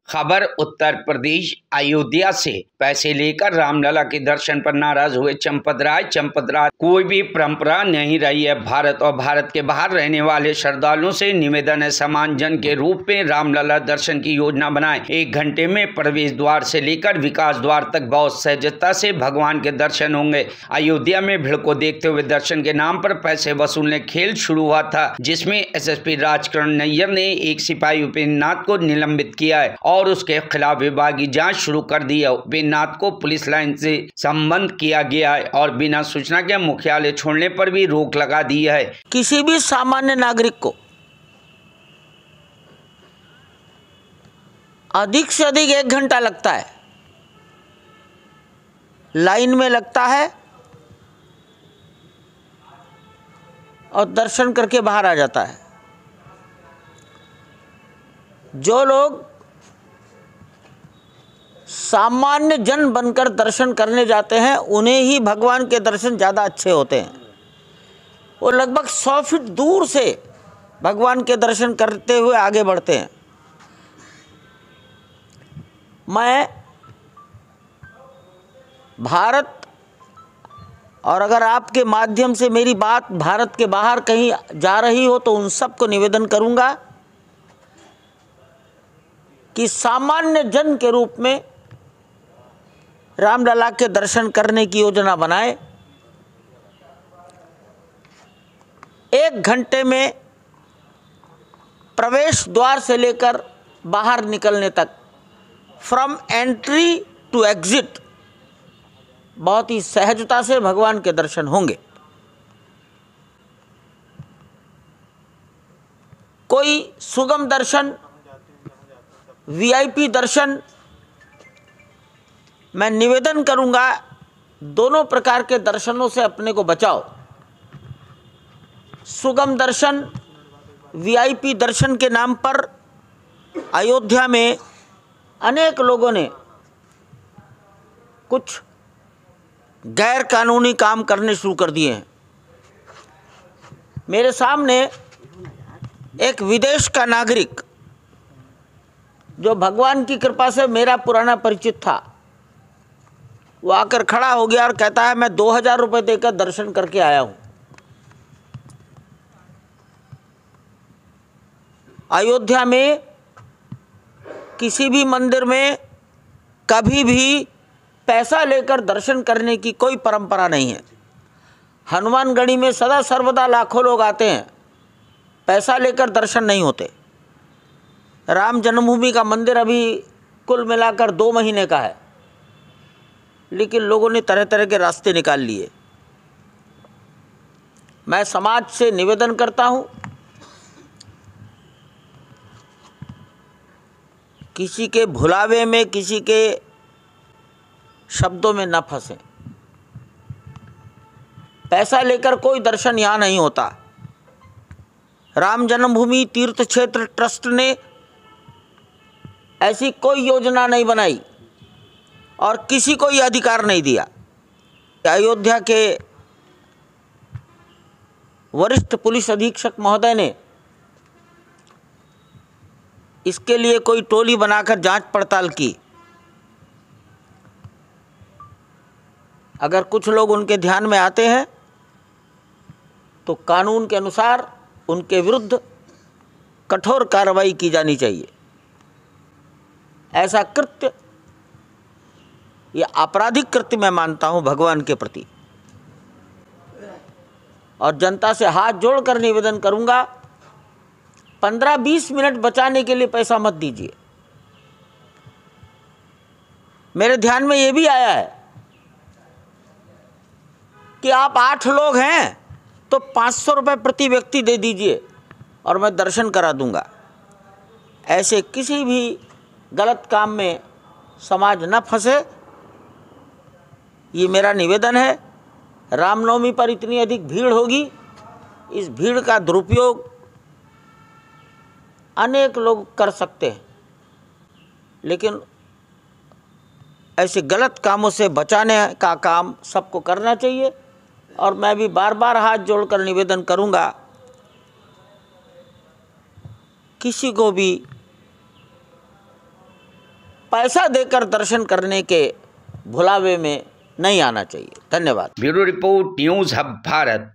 खबर उत्तर प्रदेश अयोध्या से पैसे लेकर रामलला के दर्शन पर नाराज हुए चंपत राय। कोई भी परंपरा नहीं रही है। भारत और भारत के बाहर रहने वाले श्रद्धालुओं से निवेदन है, समान जन के रूप में रामलला दर्शन की योजना बनाएं। 1 घंटे में प्रवेश द्वार से लेकर विकास द्वार तक बहुत सहजता से भगवान के दर्शन होंगे। अयोध्या में भीड़ को देखते हुए दर्शन के नाम पर पैसे वसूलने खेल शुरू हुआ था, जिसमें एसएसपी राजकरण नैयर ने एक सिपाही उपेंद्र नाथ को निलंबित किया है और उसके खिलाफ विभागीय जांच शुरू कर दी है। उपेंद्र नाथ को पुलिस लाइन से संबंध किया गया है और बिना सूचना के मुख्यालय छोड़ने पर भी रोक लगा दी है। किसी भी सामान्य नागरिक को अधिक से अधिक 1 घंटा लगता है, लाइन में लगता है और दर्शन करके बाहर आ जाता है। जो लोग सामान्य जन बनकर दर्शन करने जाते हैं उन्हें ही भगवान के दर्शन ज़्यादा अच्छे होते हैं। वो लगभग 100 फीट दूर से भगवान के दर्शन करते हुए आगे बढ़ते हैं। मैं भारत और अगर आपके माध्यम से मेरी बात भारत के बाहर कहीं जा रही हो तो उन सबको निवेदन करूंगा कि सामान्य जन के रूप में रामलला के दर्शन करने की योजना बनाए। 1 घंटे में प्रवेश द्वार से लेकर बाहर निकलने तक, फ्रॉम एंट्री टू एग्जिट, बहुत ही सहजता से भगवान के दर्शन होंगे। कोई सुगम दर्शन, वीआईपी दर्शन, मैं निवेदन करूंगा दोनों प्रकार के दर्शनों से अपने को बचाओ। सुगम दर्शन, वीआईपी दर्शन के नाम पर अयोध्या में अनेक लोगों ने कुछ गैर कानूनी काम करने शुरू कर दिए हैं। मेरे सामने एक विदेश का नागरिक जो भगवान की कृपा से मेरा पुराना परिचित था, वो आकर खड़ा हो गया और कहता है मैं 2000 रुपये देकर दर्शन करके आया हूँ। अयोध्या में किसी भी मंदिर में कभी भी पैसा लेकर दर्शन करने की कोई परंपरा नहीं है। हनुमानगढ़ी में सदा सर्वदा लाखों लोग आते हैं, पैसा लेकर दर्शन नहीं होते। राम जन्मभूमि का मंदिर अभी कुल मिलाकर 2 महीने का है, लेकिन लोगों ने तरह तरह के रास्ते निकाल लिए। मैं समाज से निवेदन करता हूं, किसी के भुलावे में, किसी के शब्दों में न फंसे। पैसा लेकर कोई दर्शन यहां नहीं होता। राम जन्मभूमि तीर्थ क्षेत्र ट्रस्ट ने ऐसी कोई योजना नहीं बनाई और किसी को यह अधिकार नहीं दिया। अयोध्या के वरिष्ठ पुलिस अधीक्षक महोदय ने इसके लिए कोई टोली बनाकर जांच पड़ताल की। अगर कुछ लोग उनके ध्यान में आते हैं तो कानून के अनुसार उनके विरुद्ध कठोर कार्रवाई की जानी चाहिए। ऐसा कृत्य, यह आपराधिक कृत्य मैं मानता हूं भगवान के प्रति। और जनता से हाथ जोड़कर निवेदन करूंगा, 15-20 मिनट बचाने के लिए पैसा मत दीजिए। मेरे ध्यान में यह भी आया है कि आप 8 लोग हैं तो 500 रुपये प्रति व्यक्ति दे दीजिए और मैं दर्शन करा दूंगा। ऐसे किसी भी गलत काम में समाज न फंसे, ये मेरा निवेदन है। रामनवमी पर इतनी अधिक भीड़ होगी, इस भीड़ का दुरुपयोग अनेक लोग कर सकते हैं, लेकिन ऐसे गलत कामों से बचाने का काम सबको करना चाहिए। और मैं भी बार बार हाथ जोड़कर निवेदन करूंगा, किसी को भी पैसा देकर दर्शन करने के भुलावे में नहीं आना चाहिए। धन्यवाद। Bureau report, news hub Bharat.